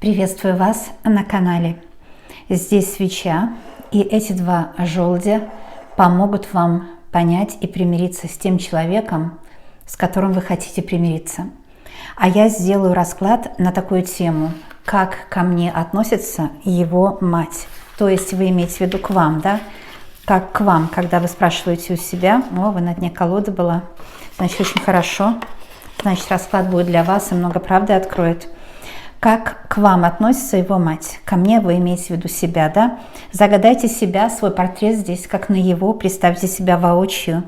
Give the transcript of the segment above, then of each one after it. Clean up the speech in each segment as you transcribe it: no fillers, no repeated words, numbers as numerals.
Приветствую вас на канале. Здесь свеча, и эти два желудя помогут вам понять и примириться с тем человеком, с которым вы хотите примириться. А я сделаю расклад на такую тему, как ко мне относится его мать. То есть вы имеете в виду к вам, да? Как к вам, когда вы спрашиваете у себя, о, вы на дне колоды была, значит, очень хорошо, значит, расклад будет для вас и много правды откроет. Как к вам относится его мать? Ко мне вы имеете в виду себя, да? Загадайте себя, свой портрет здесь, как на его, представьте себя воочию.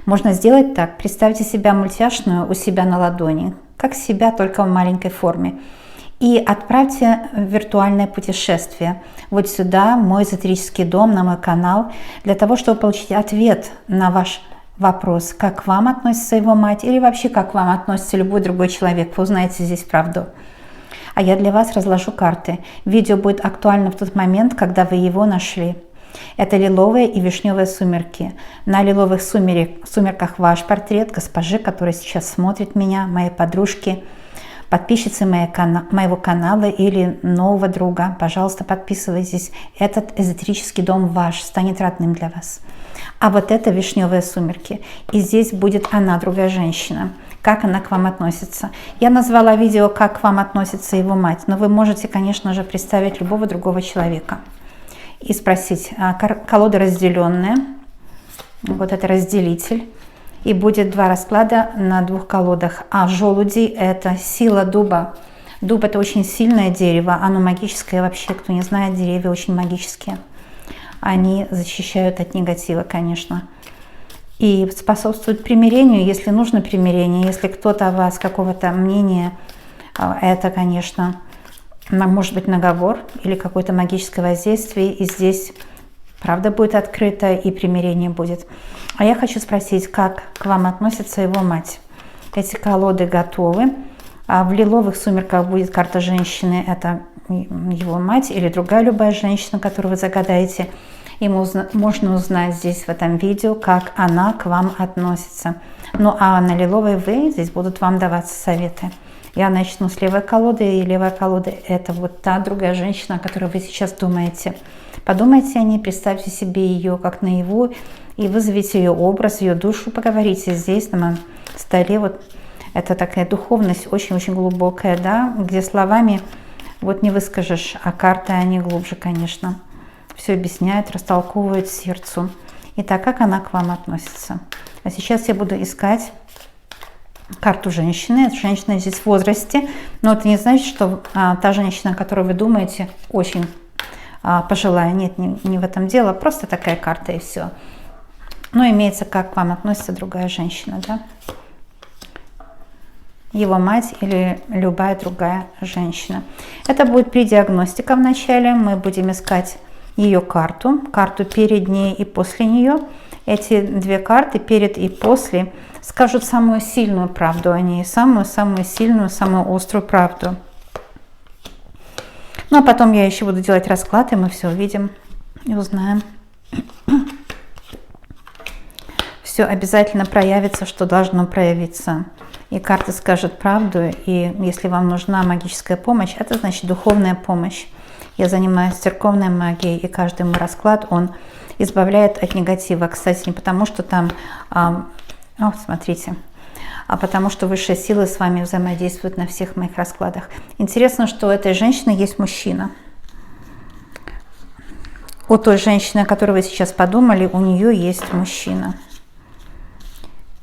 Можно сделать так, представьте себя мультяшную у себя на ладони, как себя, только в маленькой форме. И отправьте в виртуальное путешествие вот сюда, в мой эзотерический дом, на мой канал, для того, чтобы получить ответ на ваш вопрос, как к вам относится его мать, или вообще как к вам относится любой другой человек. Вы узнаете здесь правду. А я для вас разложу карты. Видео будет актуально в тот момент, когда вы его нашли. Это лиловые и вишневые сумерки. На лиловых сумерках ваш портрет госпожи, которая сейчас смотрит меня, моей подружки, подписчицы моего канала или нового друга. Пожалуйста, подписывайтесь. Этот эзотерический дом ваш, станет родным для вас. А вот это вишневые сумерки. И здесь будет она, другая женщина. Как она к вам относится. Я назвала видео, как к вам относится его мать, но вы можете, конечно же, представить любого другого человека и спросить. Колода разделенная, вот это разделитель, и будет два расклада на двух колодах. А желуди – это сила дуба. Дуб – это очень сильное дерево, оно магическое вообще, кто не знает, деревья очень магические. Они защищают от негатива, конечно. И способствует примирению, если нужно примирение, если кто-то о вас какого-то мнения, это, конечно, может быть наговор или какое-то магическое воздействие, и здесь правда будет открыта и примирение будет. А я хочу спросить, как к вам относится его мать. Эти колоды готовы. В лиловых сумерках будет карта женщины, это его мать или другая любая женщина, которую вы загадаете. И можно узнать здесь в этом видео, как она к вам относится. Ну а на лиловой вы, здесь будут вам даваться советы. Я начну с левой колоды, и левая колода – это вот та другая женщина, о которой вы сейчас думаете. Подумайте о ней, представьте себе ее как наяву, и вызовите ее образ, ее душу, поговорите здесь на моем столе. Вот это такая духовность очень-очень глубокая, да, где словами вот не выскажешь, а карты они глубже, конечно. Все объясняет, растолковывает сердцу. Итак, как она к вам относится? А сейчас я буду искать карту женщины. Женщина здесь в возрасте, но это не значит, что та женщина, о которой вы думаете, очень пожилая. Нет, не в этом дело. Просто такая карта и все. Но имеется, как к вам относится другая женщина, да? Его мать или любая другая женщина. Это будет предиагностика вначале. Мы будем искать ее карту перед ней и после нее. Эти две карты, перед и после, скажут самую сильную правду о ней, самую сильную, самую острую правду. Ну а потом я еще буду делать расклад, и мы все увидим и узнаем. Все обязательно проявится, что должно проявиться. И карты скажут правду, и если вам нужна магическая помощь, это значит духовная помощь. Я занимаюсь церковной магией, и каждый мой расклад, он избавляет от негатива. Кстати, не потому, что там, смотрите, а потому, что высшие силы с вами взаимодействуют на всех моих раскладах. Интересно, что у этой женщины есть мужчина. У той женщины, о которой вы сейчас подумали, у нее есть мужчина.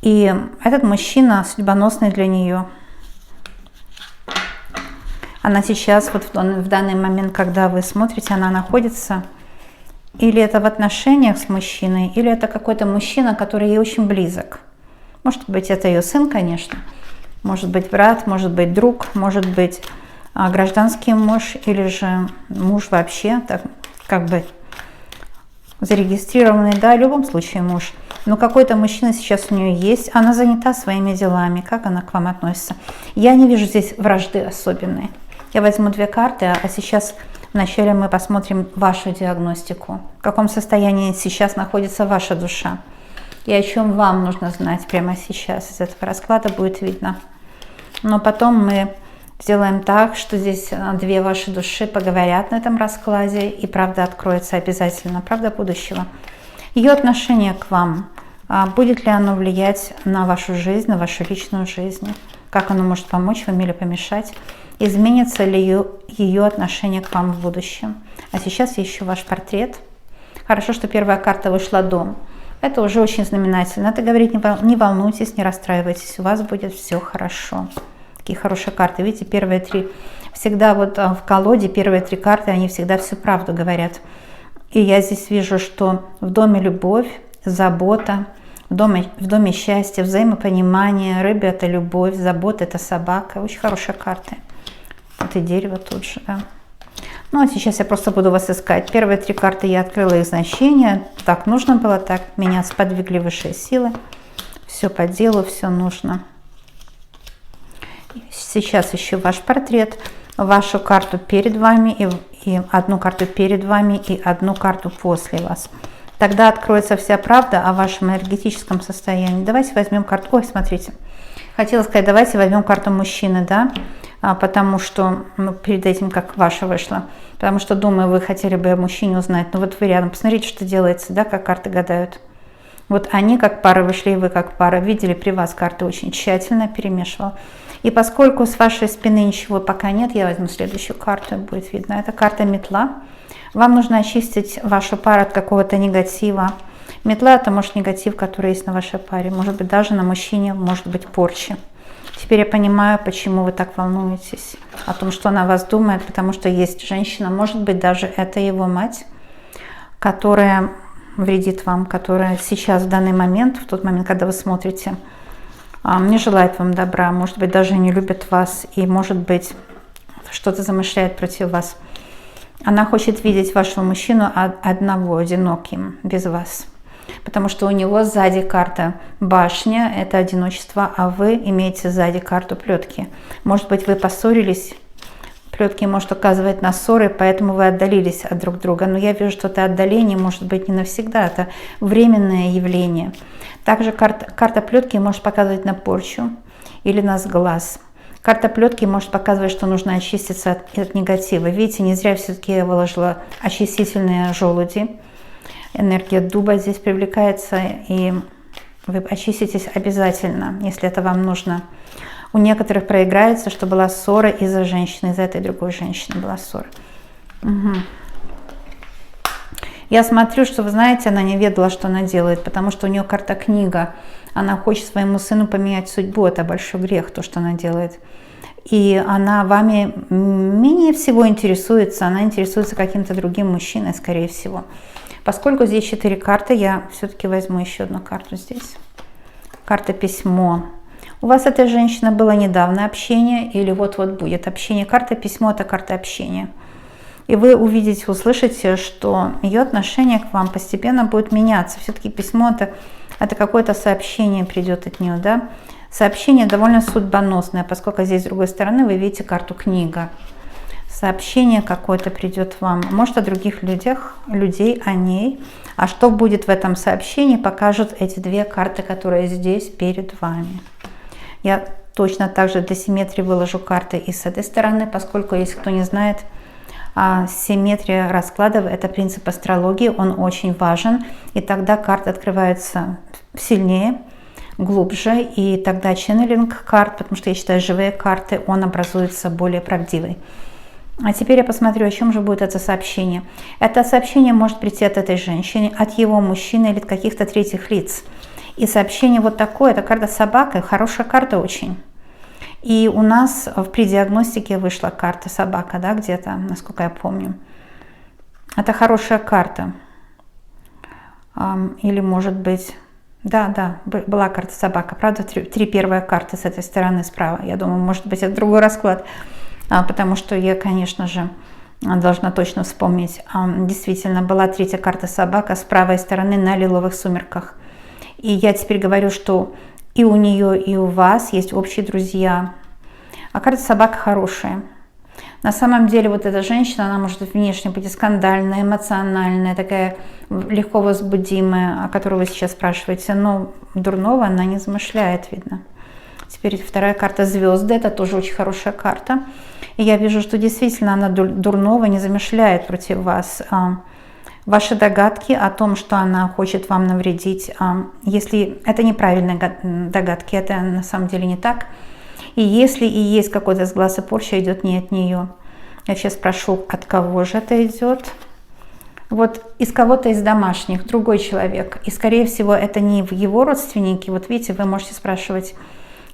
И этот мужчина судьбоносный для нее. Она сейчас, вот в данный момент, когда вы смотрите, она находится, или это в отношениях с мужчиной, или это какой-то мужчина, который ей очень близок. Может быть, это ее сын, конечно, может быть, брат, может быть, друг, может быть, гражданский муж, или же муж вообще, так, как бы зарегистрированный, да, в любом случае муж. Но какой-то мужчина сейчас у нее есть, она занята своими делами, как она к вам относится. Я не вижу здесь вражды особенной. Я возьму две карты, а сейчас вначале мы посмотрим вашу диагностику. В каком состоянии сейчас находится ваша душа. И о чем вам нужно знать прямо сейчас. Из этого расклада будет видно. Но потом мы Сделаем так, что здесь две ваши души поговорят на этом раскладе, и правда откроется обязательно, правда будущего. Ее отношение к вам, будет ли оно влиять на вашу жизнь, на вашу личную жизнь, как оно может помочь вам или помешать, изменится ли ее отношение к вам в будущем. А сейчас я ищу ваш портрет. Хорошо, что первая карта вышла «Дом». Это уже очень знаменательно. Это говорит, не волнуйтесь, не расстраивайтесь, у вас будет все хорошо. Такие хорошие карты. Видите, первые три, всегда вот в колоде первые три карты, они всегда всю правду говорят. И я здесь вижу, что в доме любовь, забота, в доме счастье, взаимопонимание, рыба – это любовь, забота – это собака. Очень хорошие карты. Вот и дерево тут же, да. Ну, а сейчас я просто буду вас искать. Первые три карты я открыла их значения. Так нужно было, так меня сподвигли высшие силы. Все по делу, все нужно. Сейчас ищу ваш портрет, вашу карту перед вами, и одну карту перед вами, и одну карту после вас. Тогда откроется вся правда о вашем энергетическом состоянии. Давайте возьмем карту. Ой, смотрите. Хотела сказать, давайте возьмем карту мужчины, да, потому что, перед этим, как ваша вышла, потому что, думаю, вы хотели бы о мужчине узнать, но вот вы рядом, посмотрите, что делается, да, как карты гадают. Вот они как пара вышли, и вы как пара. Видели, при вас карты очень тщательно перемешивала. И поскольку с вашей спины ничего пока нет, я возьму следующую карту, будет видно. Это карта метла. Вам нужно очистить вашу пару от какого-то негатива. Метла – это может негатив, который есть на вашей паре. Может быть, даже на мужчине, может быть, порча. Теперь я понимаю, почему вы так волнуетесь. О том, что она о вас думает, потому что есть женщина, может быть, даже это его мать, которая вредит вам, которая сейчас, в данный момент, в тот момент, когда вы смотрите, не желает вам добра, может быть, даже не любит вас и, может быть, что-то замышляет против вас. Она хочет видеть вашего мужчину одного, одиноким, без вас. Потому что у него сзади карта башня, это одиночество, а вы имеете сзади карту плетки. Может быть, вы поссорились, плетки может указывать на ссоры, поэтому вы отдалились от друг друга. Но я вижу, что это отдаление может быть не навсегда, это временное явление. Также карта плетки может показывать на порчу или на сглаз. Карта плетки может показывать, что нужно очиститься от негатива. Видите, не зря все-таки я выложила очистительные желуди. Энергия дуба здесь привлекается, и вы очиститесь обязательно, если это вам нужно. У некоторых проиграется, что была ссора из-за женщины, из-за этой другой женщины была ссора. Угу. Я смотрю, что, вы знаете, она не ведала, что она делает, потому что у нее карта книга. Она хочет своему сыну поменять судьбу, это большой грех, то, что она делает. И она вами менее всего интересуется, она интересуется каким-то другим мужчиной, скорее всего. Поскольку здесь 4 карты, я все-таки возьму еще одну карту здесь. Карта письмо. У вас с этой женщиной было недавно общение или вот-вот будет общение. Карта письмо – это карта общения. И вы увидите, услышите, что ее отношение к вам постепенно будет меняться. Все-таки письмо – это какое-то сообщение придет от нее, да? Сообщение довольно судьбоносное, поскольку здесь с другой стороны вы видите карту книга. Сообщение какое-то придет вам, может, о других людях, людей, о ней. А что будет в этом сообщении, покажут эти две карты, которые здесь перед вами. Я точно так же для симметрии выложу карты и с этой стороны, поскольку, если кто не знает, симметрия раскладов – это принцип астрологии, он очень важен, и тогда карты открываются сильнее, глубже, и тогда ченнелинг карт, потому что я считаю, живые карты, он образуется более правдивый. А теперь я посмотрю, о чем же будет это сообщение. Это сообщение может прийти от этой женщины, от его мужчины или от каких-то третьих лиц. И сообщение вот такое, это карта собака, хорошая карта очень. И у нас при диагностике вышла карта собака, да, где-то, насколько я помню. Это хорошая карта. Или может быть... Да, была карта собака. Правда, 3 первые карты с этой стороны справа. Я думаю, может быть, это другой расклад. Потому что я, конечно же, должна точно вспомнить. Действительно, была 3-я карта собака с правой стороны на лиловых сумерках. И я теперь говорю, что и у нее, и у вас есть общие друзья. А карта собака хорошая. На самом деле вот эта женщина, она может внешне быть скандальная, эмоциональная, такая легко возбудимая, о которой вы сейчас спрашиваете, но дурного она не замышляет, видно. Теперь вторая карта звезды, это тоже очень хорошая карта. И я вижу, что действительно она дурного не замышляет против вас. Ваши догадки о том, что она хочет вам навредить, если это неправильные догадки, это на самом деле не так. И если и есть какой-то сглаз и порча, идет не от нее. Я сейчас спрошу, от кого же это идет. Вот из кого-то из домашних, другой человек. И скорее всего это не его родственники. Вот видите, вы можете спрашивать,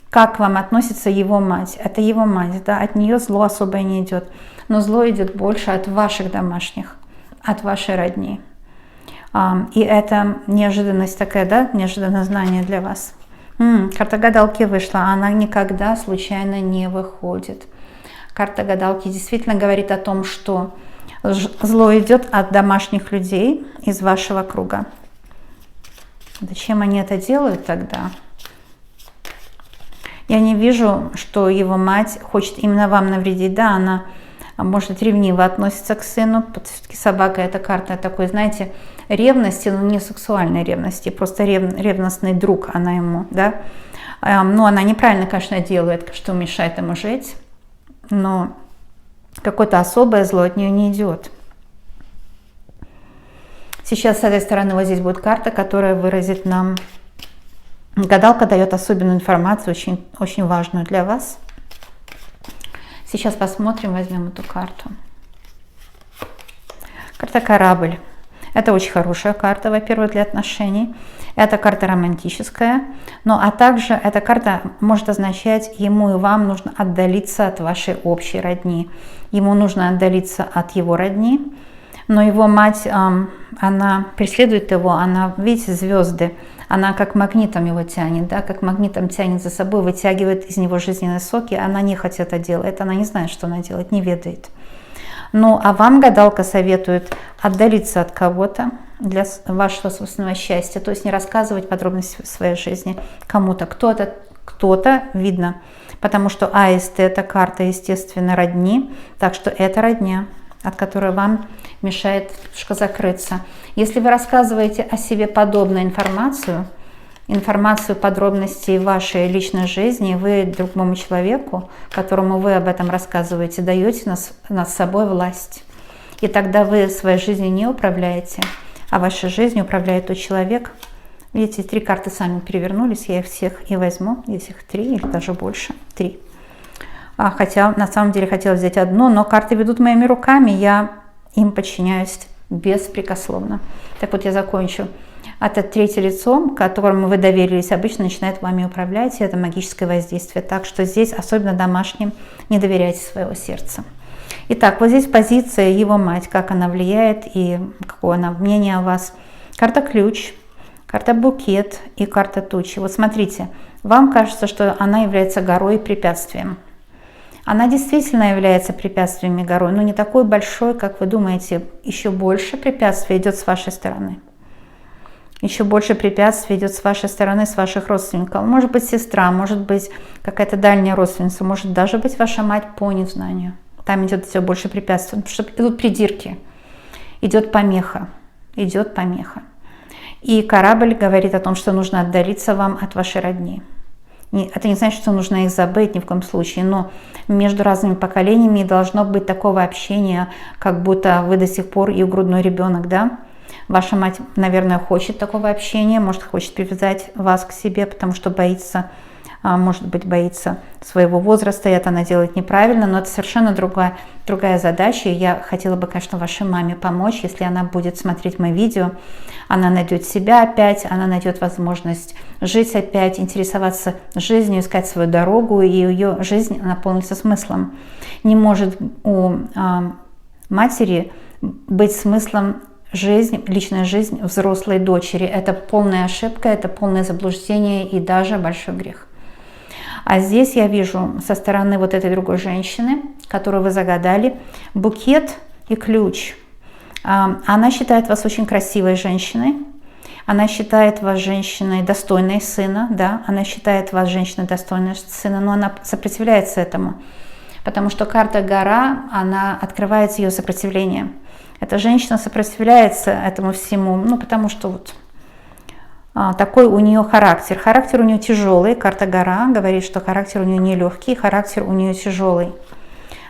как к вам относится его мать. Это его мать, да, от нее зло особое не идет. Но зло идет больше от ваших домашних, от вашей родни. И это неожиданность такая, да, неожиданное знание для вас. Карта гадалки вышла, она никогда случайно не выходит. Карта гадалки действительно говорит о том, что зло идет от домашних людей из вашего круга. Зачем они это делают тогда? Я не вижу, что его мать хочет именно вам навредить. Да, она может ревниво относится к сыну. Все-таки собака — это карта такой, знаете, ревности, но не сексуальной ревности, просто ревностный друг она ему, да. Но она неправильно, конечно, делает, что мешает ему жить, но какое-то особое зло от нее не идет. Сейчас с этой стороны вот здесь будет карта, которая выразит нам... Гадалка дает особенную информацию, очень, очень важную для вас. Сейчас посмотрим, возьмем эту карту. Карта «Корабль». Это очень хорошая карта, во-первых, для отношений. Это карта романтическая, а также эта карта может означать, ему и вам нужно отдалиться от вашей общей родни. Ему нужно отдалиться от его родни, но его мать, она преследует его, она, видите, звезды, она как магнитом его тянет, да, как магнитом тянет за собой, вытягивает из него жизненные соки, она нехотя это делает, она не знает, что она делает, не ведает. Ну, а вам гадалка советует отдалиться от кого-то для вашего собственного счастья, то есть не рассказывать подробности своей жизни кому-то. Кто-то видно, потому что АСТ — это карта, естественно, родни, так что это родня, от которой вам мешает немножко закрыться. Если вы рассказываете о себе подобную информацию подробностей вашей личной жизни, вы другому человеку, которому вы об этом рассказываете, даете над собой власть. И тогда вы своей жизнью не управляете, а вашей жизнью управляет тот человек. Видите, 3 карты сами перевернулись, я их всех и возьму, здесь их 3 или даже больше, 3. Хотя на самом деле хотела взять одну, но карты ведут моими руками, я им подчиняюсь беспрекословно. Так вот, я закончу. Это третье лицо, которому вы доверились, обычно начинает вами управлять, и это магическое воздействие. Так что здесь, особенно домашним, не доверяйте своего сердца. Итак, вот здесь позиция его мать, как она влияет и какое она мнение о вас. Карта ключ, карта букет и карта тучи. Вот смотрите, вам кажется, что она является горой и препятствием. Она действительно является препятствием и горой, но не такой большой, как вы думаете. Еще больше препятствий идет с вашей стороны. Еще больше препятствий идет с вашей стороны, с ваших родственников. Может быть, сестра, может быть, какая-то дальняя родственница, может даже быть ваша мать по незнанию. Там идет все больше препятствий, потому что идут придирки, идет помеха, идет помеха. И корабль говорит о том, что нужно отдалиться вам от вашей родни. Это не значит, что нужно их забыть ни в коем случае, но между разными поколениями должно быть такого общения, как будто вы до сих пор ее грудной ребенок, да? Ваша мать, наверное, хочет такого общения, может, хочет привязать вас к себе, потому что боится, может быть, боится своего возраста, и это она делает неправильно, но это совершенно другая задача. И я хотела бы, конечно, вашей маме помочь, если она будет смотреть мои видео, она найдет себя опять, она найдет возможность жить опять, интересоваться жизнью, искать свою дорогу, и ее жизнь наполнится смыслом. Не может у матери быть смыслом личная жизнь взрослой дочери. Это полная ошибка, это полное заблуждение и даже большой грех. А здесь я вижу со стороны вот этой другой женщины, которую вы загадали, букет и ключ. Она считает вас очень красивой женщиной. Она считает вас женщиной, достойной сына, да, она считает вас женщиной, достойной сына, но она сопротивляется этому, потому что карта гора, она открывает ее сопротивление. Эта женщина сопротивляется этому всему, потому что вот такой у нее характер. Характер у нее тяжелый. Карта Гора говорит, что характер у нее нелегкий, характер у нее тяжелый.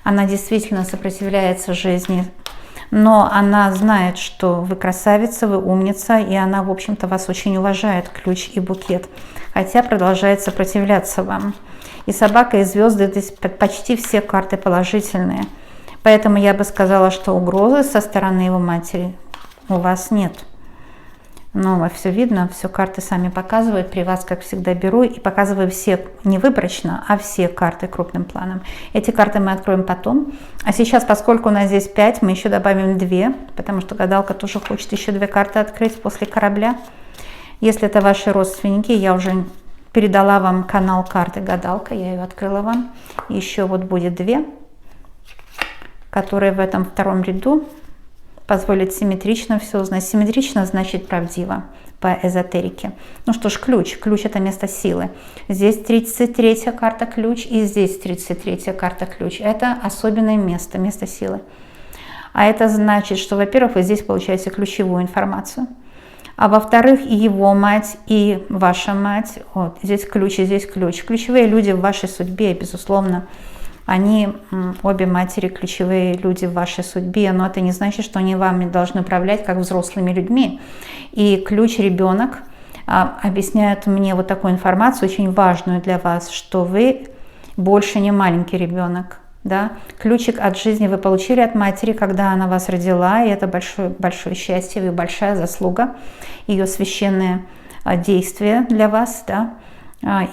Она действительно сопротивляется жизни, но она знает, что вы красавица, вы умница, и она, в общем-то, вас очень уважает, ключ и букет, хотя продолжает сопротивляться вам. И собака, и звезды, здесь почти все карты положительные. Поэтому я бы сказала, что угрозы со стороны его матери у вас нет. Но все видно, все карты сами показывают. При вас, как всегда, беру и показываю все, не выборочно, а все карты крупным планом. Эти карты мы откроем потом. А сейчас, поскольку у нас здесь 5, мы еще добавим 2, потому что гадалка тоже хочет еще 2 карты открыть после корабля. Если это ваши родственники, я уже передала вам канал карты гадалка, я ее открыла вам. Еще вот будет 2, которые в этом втором ряду позволит симметрично все узнать. Симметрично значит правдиво по эзотерике. Ну что ж, ключ. Ключ — это место силы. Здесь 33-я карта ключ, и здесь 33-я карта ключ. Это особенное место, место силы. А это значит, что, во-первых, вы здесь получаете ключевую информацию. А во-вторых, и его мать, и ваша мать. Вот, здесь ключ, и здесь ключ. Ключевые люди в вашей судьбе, безусловно. Они, обе матери, ключевые люди в вашей судьбе, но это не значит, что они вами должны управлять как взрослыми людьми. И ключ ребенок объясняет мне вот такую информацию, очень важную для вас, что вы больше не маленький ребенок. Да? Ключик от жизни вы получили от матери, когда она вас родила, и это большое счастье, и большая заслуга, ее священное действие для вас. Да?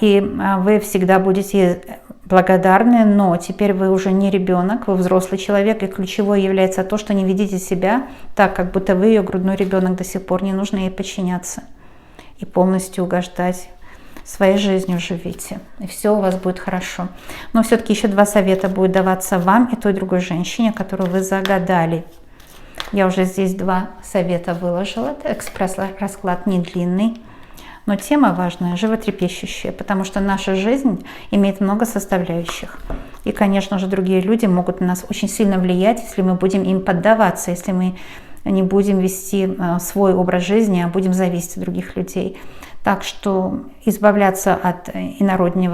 И вы всегда будете благодарны, но теперь вы уже не ребенок, вы взрослый человек, и ключевое является то, что не ведите себя так, как будто вы ее грудной ребенок до сих пор, не нужно ей подчиняться и полностью угождать. Своей жизнью живите, и все у вас будет хорошо. Но все-таки еще 2 совета будет даваться вам и той другой женщине, которую вы загадали. Я уже здесь 2 совета выложила, это экспресс-расклад не длинный. Но тема важная, животрепещущая, потому что наша жизнь имеет много составляющих. И, конечно же, другие люди могут на нас очень сильно влиять, если мы будем им поддаваться, если мы не будем вести свой образ жизни, а будем зависеть от других людей. Так что избавляться от инородней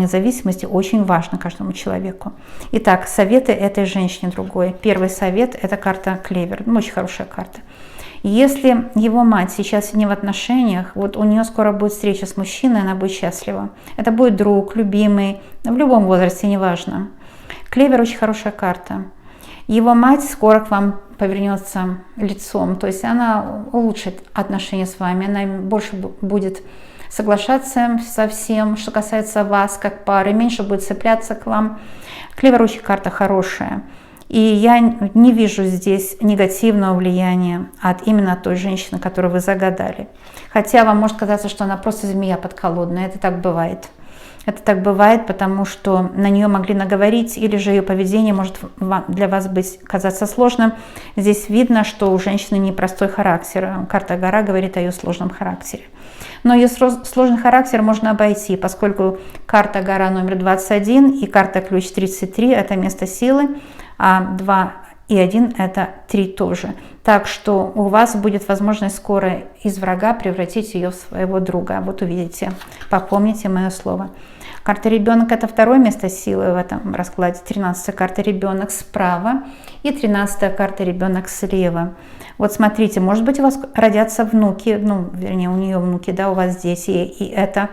зависимости очень важно каждому человеку. Итак, советы этой женщине другой. Первый совет – это карта Клевер, очень хорошая карта. Если его мать сейчас не в отношениях, вот у нее скоро будет встреча с мужчиной, она будет счастлива. Это будет друг, любимый, в любом возрасте, неважно. Клевер очень хорошая карта. Его мать скоро к вам повернется лицом, то есть она улучшит отношения с вами, она больше будет соглашаться со всем, что касается вас как пары, меньше будет цепляться к вам. Клевер очень карта хорошая. И я не вижу здесь негативного влияния от именно той женщины, которую вы загадали. Хотя вам может казаться, что она просто змея подколодная. Это так бывает. Это так бывает, потому что на нее могли наговорить, или же ее поведение может для вас казаться сложным. Здесь видно, что у женщины непростой характер. Карта Гора говорит о ее сложном характере. Но ее сложный характер можно обойти, поскольку карта Гора номер 21 и карта ключ 33 – это место силы, а 2 и 1 – это 3 тоже. Так что у вас будет возможность скоро из врага превратить ее в своего друга. Вот увидите, попомните мое слово. Карта ребенок – это 2 место силы в этом раскладе. 13-я карта ребенок справа и 13-я карта ребенок слева. Вот смотрите, может быть, у вас родятся внуки, вернее, у нее внуки, да, у вас здесь, и это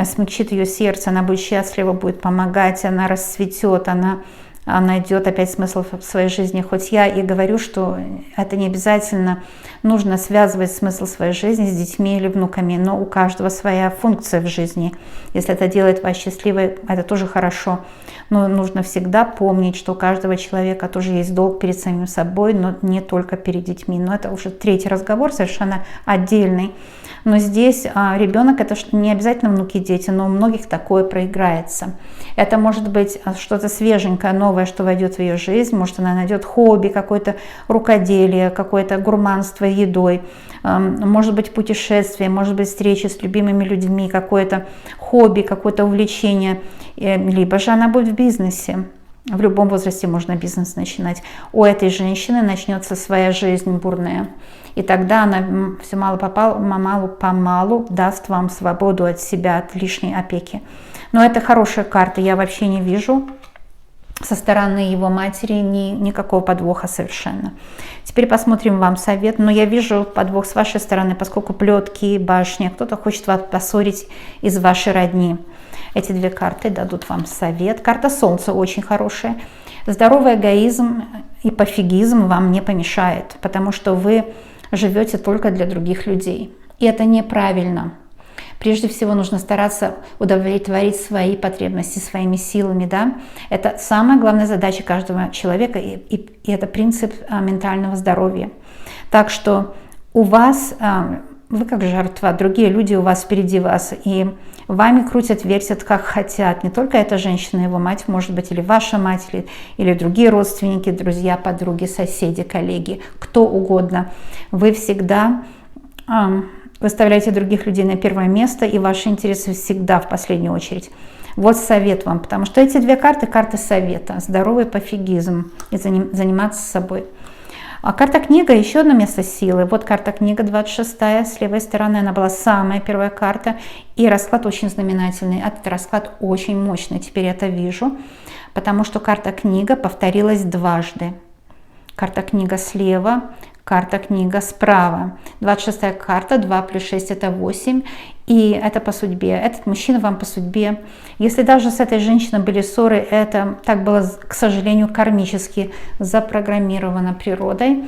смягчит ее сердце, она будет счастлива, будет помогать, она расцветет, она найдет опять смысл в своей жизни. Хоть я и говорю, что это не обязательно нужно связывать смысл своей жизни с детьми или внуками, но у каждого своя функция в жизни. Если это делает вас счастливой, это тоже хорошо. Но нужно всегда помнить, что у каждого человека тоже есть долг перед самим собой, но не только перед детьми. Но это уже 3-й разговор, совершенно отдельный. Но здесь ребенок – это не обязательно внуки, дети, но у многих такое проиграется. Это может быть что-то свеженькое, новое, что войдет в ее жизнь. Может, она найдет хобби, какое-то рукоделие, какое-то гурманство едой. Может быть, путешествие, может быть, встречи с любимыми людьми, какое-то хобби, какое-то увлечение. Либо же она будет в бизнесе. В любом возрасте можно бизнес начинать. У этой женщины начнется своя жизнь бурная. И тогда она все мало-помалу даст вам свободу от себя, от лишней опеки. Но это хорошая карта, я вообще не вижу со стороны его матери никакого подвоха совершенно. Теперь посмотрим вам совет. Но я вижу подвох с вашей стороны, поскольку плетки, башня, кто-то хочет вас поссорить из вашей родни. Эти две карты дадут вам совет. Карта Солнца очень хорошая. Здоровый эгоизм и пофигизм вам не помешает, потому что вы живете только для других людей. И это неправильно. Прежде всего нужно стараться удовлетворить свои потребности своими силами. Да? Это самая главная задача каждого человека, и это принцип ментального здоровья. Так что у вас, вы как жертва, другие люди у вас впереди вас, и вами крутят, вертят, как хотят. Не только эта женщина, его мать, может быть, или ваша мать, или другие родственники, друзья, подруги, соседи, коллеги, кто угодно. Вы всегда выставляете других людей на первое место, и ваши интересы всегда в последнюю очередь. Вот совет вам, потому что эти две карты – карты совета. Здоровый пофигизм и заниматься собой. А карта книга – еще одно место силы. Вот карта книга 26-я, с левой стороны она была самая первая карта. И расклад очень знаменательный. Этот расклад очень мощный, теперь я это вижу, потому что карта книга повторилась дважды. Карта книга слева, карта книга справа. 26-я карта, 2 плюс 6 это 8. И это по судьбе. Этот мужчина вам по судьбе. Если даже с этой женщиной были ссоры, это так было, к сожалению, кармически запрограммировано природой.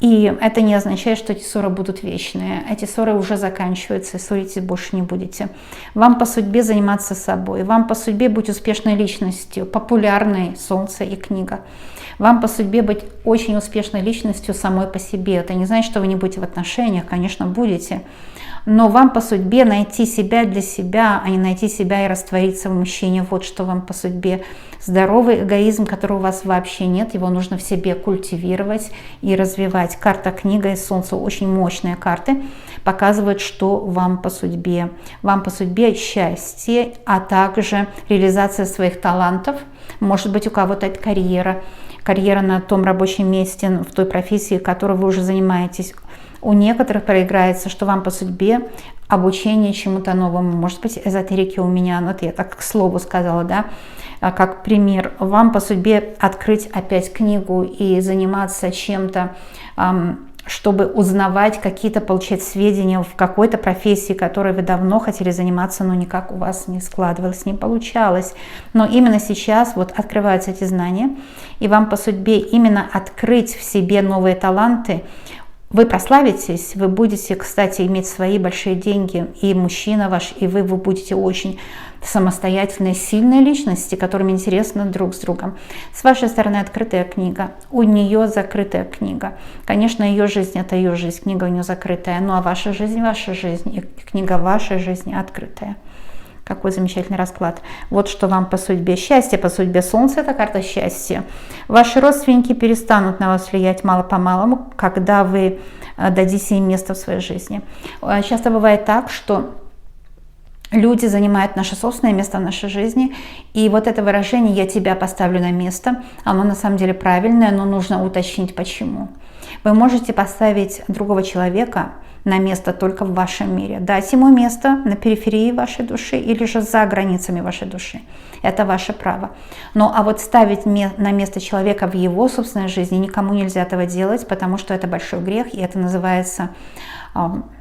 И это не означает, что эти ссоры будут вечные. Эти ссоры уже заканчиваются, и ссориться больше не будете. Вам по судьбе заниматься собой. Вам по судьбе быть успешной личностью, популярной, Солнце и книга. Вам по судьбе быть очень успешной личностью самой по себе. Это не значит, что вы не будете в отношениях, конечно, будете. Но вам по судьбе найти себя для себя, а не найти себя и раствориться в мужчине. Вот что вам по судьбе. Здоровый эгоизм, которого у вас вообще нет, его нужно в себе культивировать и развивать. Карта книга и Солнце, очень мощные карты, показывают, что вам по судьбе. Вам по судьбе счастье, а также реализация своих талантов. Может быть, у кого-то это карьера на том рабочем месте, в той профессии, которой вы уже занимаетесь. У некоторых проиграется, что вам по судьбе обучение чему-то новому. Может быть, эзотерики у меня, вот я так к слову сказала, да, как пример. Вам по судьбе открыть опять книгу и заниматься чем-то, чтобы узнавать какие-то, получать сведения в какой-то профессии, которой вы давно хотели заниматься, но никак у вас не складывалось, не получалось. Но именно сейчас вот открываются эти знания, и вам по судьбе именно открыть в себе новые таланты. Вы прославитесь, вы будете, кстати, иметь свои большие деньги, и мужчина ваш, и вы будете очень самостоятельные, сильные личности, которым интересно друг с другом. С вашей стороны открытая книга, у нее закрытая книга. Конечно, ее жизнь – это ее жизнь, книга у нее закрытая, ну а ваша жизнь, и книга вашей жизни открытая. Какой замечательный расклад. Вот что вам по судьбе. Счастье по судьбе. Солнце – это карта счастья. Ваши родственники перестанут на вас влиять мало-помалу, когда вы дадите им место в своей жизни. Часто бывает так, что люди занимают наше собственное место в нашей жизни, и вот это выражение «я тебя поставлю на место», оно на самом деле правильное, но нужно уточнить почему. Вы можете поставить другого человека на место только в вашем мире, дать ему место на периферии вашей души или же за границами вашей души. Это ваше право. Ну а вот ставить на место человека в его собственной жизни никому нельзя этого делать, потому что это большой грех, и это называется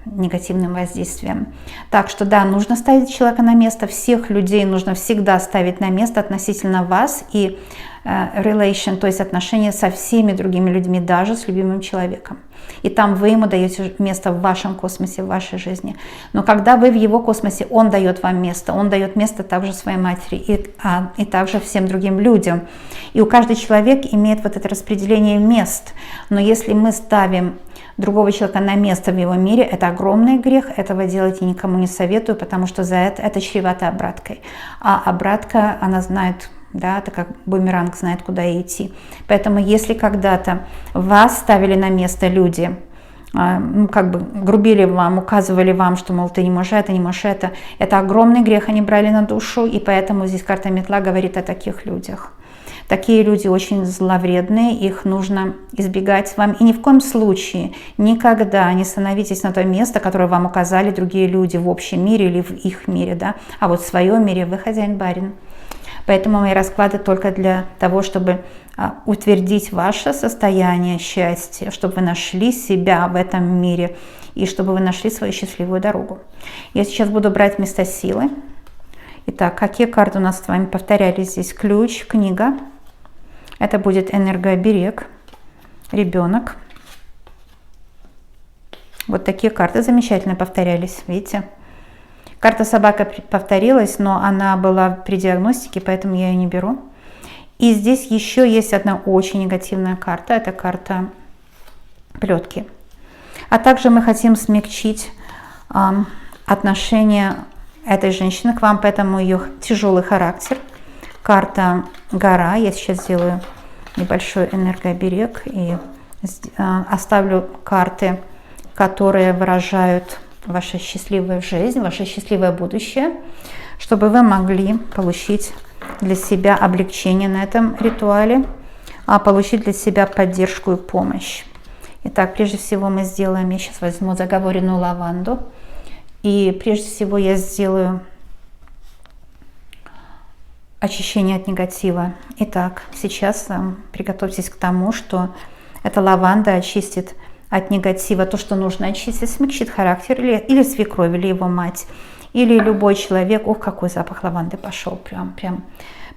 негативным воздействием. Так что да, нужно ставить человека на место, всех людей нужно всегда ставить на место относительно вас и relation, то есть отношения со всеми другими людьми, даже с любимым человеком. И там вы ему даете место в вашем космосе, в вашей жизни. Но когда вы в его космосе, он дает вам место, он дает место также своей матери и также всем другим людям. И у каждого человека имеет вот это распределение мест. Но если мы ставим другого человека на место в его мире, это огромный грех, этого делать я никому не советую, потому что за это чревато обраткой. А обратка, она знает, да, это как бумеранг, знает, куда идти. Поэтому если когда-то вас ставили на место люди, ну, как бы грубили вам, указывали вам, что, мол, ты не можешь это огромный грех они брали на душу, и поэтому здесь карта метла говорит о таких людях. Такие люди очень зловредные, их нужно избегать вам. И ни в коем случае, никогда не становитесь на то место, которое вам указали другие люди в общем мире или в их мире, да? А вот в своем мире вы хозяин-барин. Поэтому мои расклады только для того, чтобы утвердить ваше состояние счастья, чтобы вы нашли себя в этом мире и чтобы вы нашли свою счастливую дорогу. Я сейчас буду брать места силы. Итак, какие карты у нас с вами повторялись здесь? Ключ, книга. Это будет энергооберег, ребенок. Вот такие карты замечательно повторялись, видите? Карта собака повторилась, но она была при диагностике, поэтому я ее не беру. И здесь еще есть одна очень негативная карта. Это карта плетки. А также мы хотим смягчить отношение этой женщины к вам, поэтому ее тяжелый характер. Карта гора. Я сейчас сделаю небольшой энергооберег и оставлю карты, которые выражают ваша счастливая жизнь, ваше счастливое будущее, чтобы вы могли получить для себя облегчение на этом ритуале, а получить для себя поддержку и помощь. Итак, прежде всего мы сделаем, я сейчас возьму заговоренную лаванду, и прежде всего я сделаю очищение от негатива. Итак, сейчас приготовьтесь к тому, что эта лаванда очистит от негатива то, что нужно очистить, смягчит характер или свекровь, или его мать, или любой человек. Ох, какой запах лаванды пошел, прям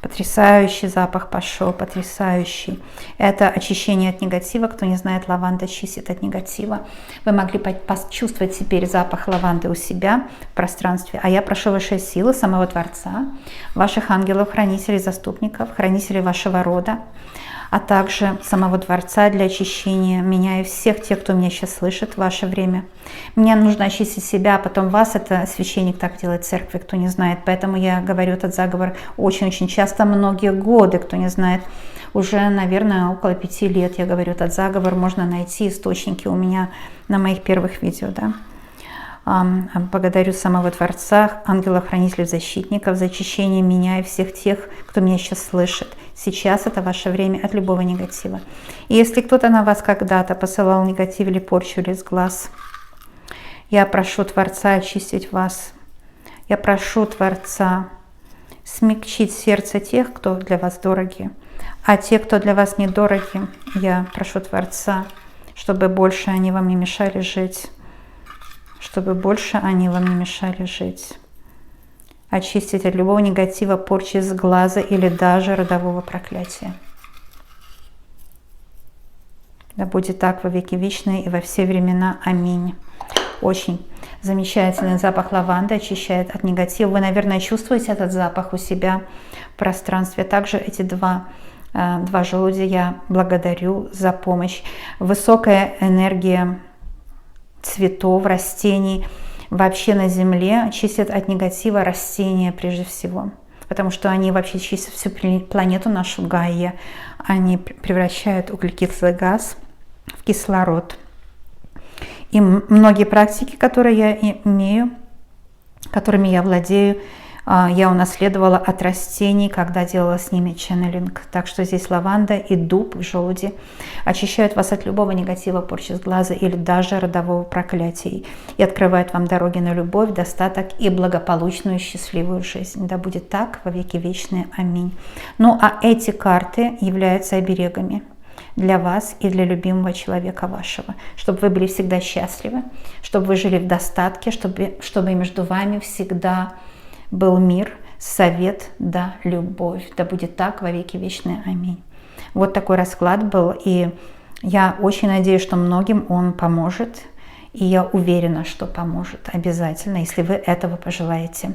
потрясающий запах пошел, потрясающий. Это очищение от негатива. Кто не знает, лаванда чистит от негатива. Вы могли почувствовать теперь запах лаванды у себя в пространстве. А я прошу высшие силы самого Творца, ваших ангелов, хранителей, заступников, хранителей вашего рода, а также самого Творца для очищения меня и всех тех, кто меня сейчас слышит в ваше время. Мне нужно очистить себя, а потом вас. Это священник так делает в церкви, кто не знает. Поэтому я говорю этот заговор очень-очень часто, многие годы, кто не знает. Уже, наверное, около 5 лет я говорю этот заговор. Можно найти источники у меня на моих первых видео, да. Благодарю самого Творца, ангелов-хранителей, защитников за очищение меня и всех тех, кто меня сейчас слышит. Сейчас это ваше время от любого негатива. И если кто-то на вас когда-то посылал негатив или порчу или сглаз, я прошу Творца очистить вас. Я прошу Творца смягчить сердце тех, кто для вас дороги. А те, кто для вас недороги, я прошу Творца, чтобы больше они вам не мешали жить. Чтобы больше они вам не мешали жить. Очистить от любого негатива, порчи, сглаза или даже родового проклятия. Да будет так во веки вечные и во все времена. Аминь. Очень замечательный запах лаванды очищает от негатива. Вы, наверное, чувствуете этот запах у себя в пространстве. Также эти два желудя я благодарю за помощь. Высокая энергия цветов, растений, вообще на земле чистят от негатива растения прежде всего, потому что они вообще чистят всю планету нашу Гайя, они превращают углекислый газ в кислород. И многие практики, которые я имею, которыми я владею, я унаследовала от растений, когда делала с ними ченнелинг. Так что здесь лаванда и дуб в желуди очищают вас от любого негатива, порчи с глаза или даже родового проклятия и открывают вам дороги на любовь, достаток и благополучную счастливую жизнь. Да будет так во веки вечные. Аминь. Ну а эти карты являются оберегами для вас и для любимого человека вашего, чтобы вы были всегда счастливы, чтобы вы жили в достатке, чтобы между вами всегда был мир, совет, да, любовь. Да будет так во веки вечные. Аминь. Вот такой расклад был, и я очень надеюсь, что многим он поможет, и я уверена, что поможет обязательно, если вы этого пожелаете.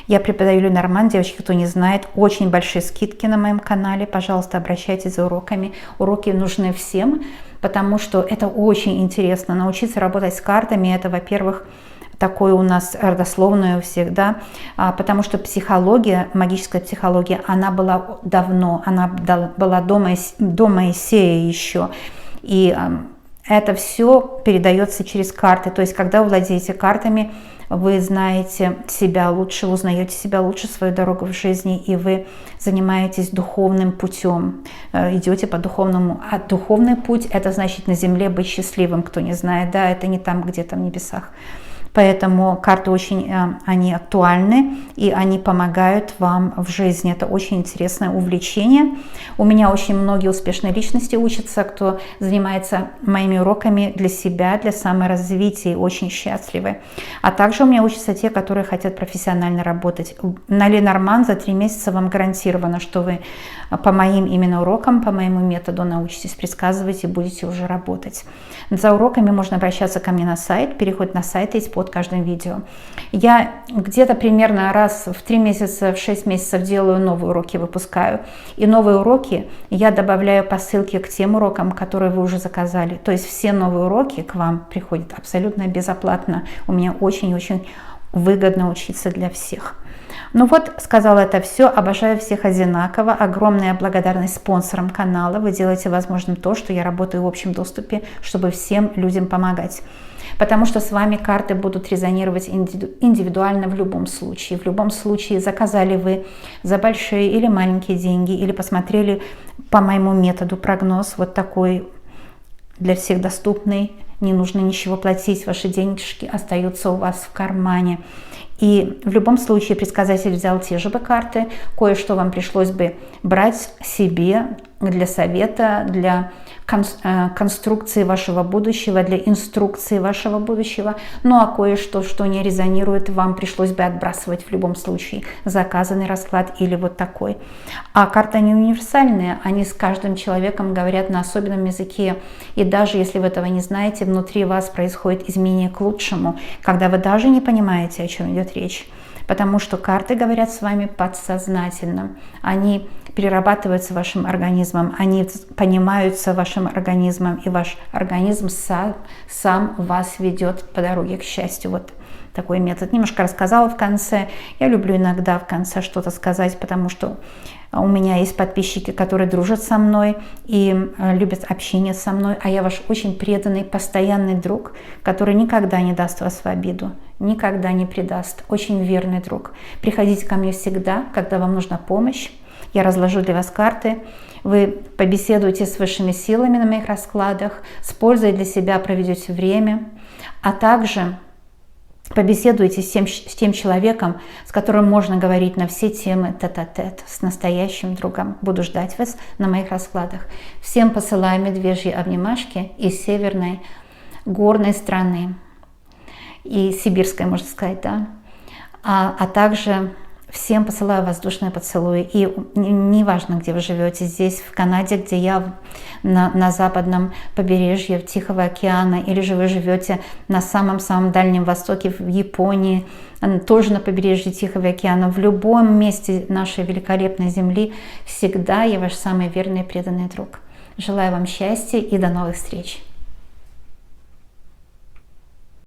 Я преподаю Ленорман, девочки, кто не знает, очень большие скидки на моем канале, пожалуйста, обращайтесь за уроками. Уроки нужны всем, потому что это очень интересно. Научиться работать с картами, это, во-первых, такое у нас родословное у всех, да, потому что психология, магическая психология, она была давно, она была до Моисея еще, и это все передается через карты. То есть, когда вы владеете картами, вы знаете себя лучше, узнаете себя лучше, свою дорогу в жизни, и вы занимаетесь духовным путем, идете по духовному. А духовный путь – это значит на земле быть счастливым, кто не знает, да, это не там где-то в небесах. Поэтому карты очень, они актуальны, и они помогают вам в жизни. Это очень интересное увлечение. У меня очень многие успешные личности учатся, кто занимается моими уроками для себя, для саморазвития, очень счастливы. А также у меня учатся те, которые хотят профессионально работать. На Ленорман за 3 месяца вам гарантировано, что вы по моим именно урокам, по моему методу научитесь предсказывать и будете уже работать. За уроками можно обращаться ко мне на сайт, переход на сайт есть под каждым видео. Я где-то примерно раз в 3 месяца, в 6 месяцев делаю новые уроки, выпускаю. И новые уроки я добавляю по ссылке к тем урокам, которые вы уже заказали. То есть все новые уроки к вам приходят абсолютно безоплатно. У меня очень-очень выгодно учиться для всех. Ну вот, сказала это все. Обожаю всех одинаково. Огромная благодарность спонсорам канала. Вы делаете возможным то, что я работаю в общем доступе, чтобы всем людям помогать. Потому что с вами карты будут резонировать индивидуально в любом случае. В любом случае, заказали вы за большие или маленькие деньги, или посмотрели по моему методу прогноз, вот такой для всех доступный, не нужно ничего платить, ваши денежки остаются у вас в кармане. И в любом случае предсказатель взял те же бы карты, кое-что вам пришлось бы брать себе для совета, для конструкции вашего будущего, для инструкции вашего будущего. Ну а кое-что, что не резонирует, вам пришлось бы отбрасывать в любом случае. Заказанный расклад или вот такой. А карты не универсальные, они с каждым человеком говорят на особенном языке. И даже если вы этого не знаете, внутри вас происходит изменение к лучшему, когда вы даже не понимаете, о чем идет речь. Потому что карты говорят с вами подсознательно. Они перерабатываются вашим организмом, они понимаются вашим организмом, и ваш организм сам вас ведет по дороге к счастью. Вот такой метод. Немножко рассказала в конце. Я люблю иногда в конце что-то сказать, потому что у меня есть подписчики, которые дружат со мной и любят общение со мной, а я ваш очень преданный, постоянный друг, который никогда не даст вас в обиду, никогда не предаст. Очень верный друг. Приходите ко мне всегда, когда вам нужна помощь. Я разложу для вас карты. Вы побеседуете с высшими силами на моих раскладах, с пользой для себя проведете время, а также побеседуйте с тем человеком, с которым можно говорить на все темы тет-а-тет, с настоящим другом. Буду ждать вас на моих раскладах. Всем посылаю медвежьи обнимашки из северной горной страны, и сибирской, можно сказать, да. А также всем посылаю воздушные поцелуи. И неважно, где вы живете, здесь, в Канаде, где я на западном побережье Тихого океана, или же вы живете на самом-самом Дальнем Востоке, в Японии, тоже на побережье Тихого океана, в любом месте нашей великолепной земли, всегда я ваш самый верный и преданный друг. Желаю вам счастья и до новых встреч!